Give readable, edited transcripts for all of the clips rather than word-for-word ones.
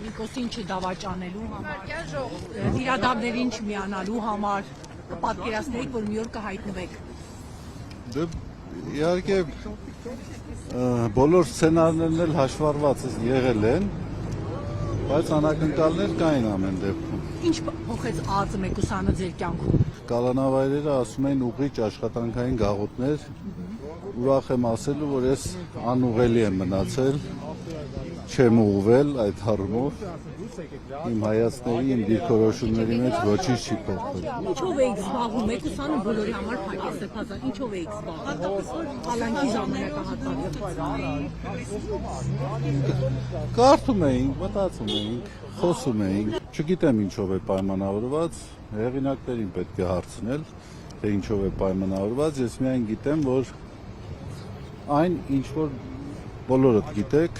Նիկոսին չդավաճանելու համար, իրադարձներին չմիանալու համար, պատկերացնեք, որ մի օր կհայտնվեք։ Դե իհարկե բոլոր սցենարներն էլ հաշվառված եղել են, բայց անակնկալներ կային ամեն դեպքում։ Ինչ փոխեց ԱԱԾ մեկուսանը ձեր կյանքում։ Կալանավայրերը ասում են ուղղիչ աշխատանքային գաղութներ, ուրախ եմ ասելու, որ ես անուղելի եմ մնացել, չեմ ուղղվել այդ առումով, իմ հայացքների, իմ դիրքորոշումների մեջ ոչինչ չի փոխվել։ Ինչով էիք զբաղվում, մեկուսանը բոլորի համար փակ է սրբազան, ինչով էիք զբաղվում, կալանքի ժամանակահատվածում։ Կարդում էինք, մտածում էինք, խոսում էինք, չգիտեմ ինչով է պայմանավորված, հեղինակներին պետք է հարցնել, թե ինչով է պայմանավորված, ես միայն գիտեմ, որ այն ինչ որ բոլորդ գիտեք,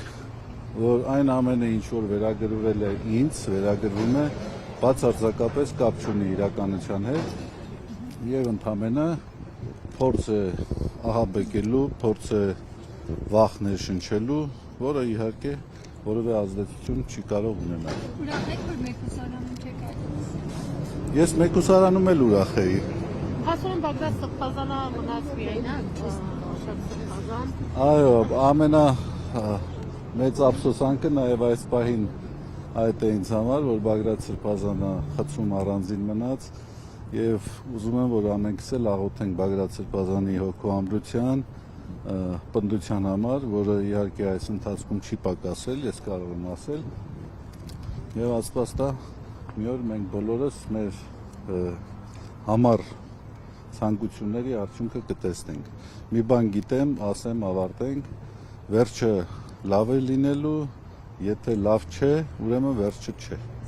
որ այն ամենը ինչ որ վերագրվել է ինձ, վերագրվում է բացարձակապես կապ չունի իրականության հետ եւ ընդամենը փորձ է ահաբեկելու, փորձ է վախ ներշնչելու, որը իհարկե որևէ ազդեցություն չի կարող ունենալ։ Ուրախ եք, որ մեկուսարանում չեք այդպես։ Ես մեկուսարանում էլ ուրախ էի։ Հասուն Բագրատ Սրբազանը մնաց միայն, շատ սրբազան։ Այո, ամենա մեծ ափսոսանքը նաև այս պահին այդ է ինձ համար, որ Բագրատ Սրբազանը խցում առանձին մնաց եւ ուզում եմ, որ ամենքս էլ աղոթենք Բագրատ Սրբազանի հոգու ամրության, պնդության համար, որը իհարկե այս ընթացքում չի պակասել, ես կարող եմ ասել, եւ Աստված տա մի օր մենք բոլորս մեր համար ցանկությունների արդյունքը կտեսնենք։ Մի բան գիտեմ, ասեմ, ավարտենք, վերջը լավ է լինելու, եթե լավ չէ, ուրեմն վերջը չէ։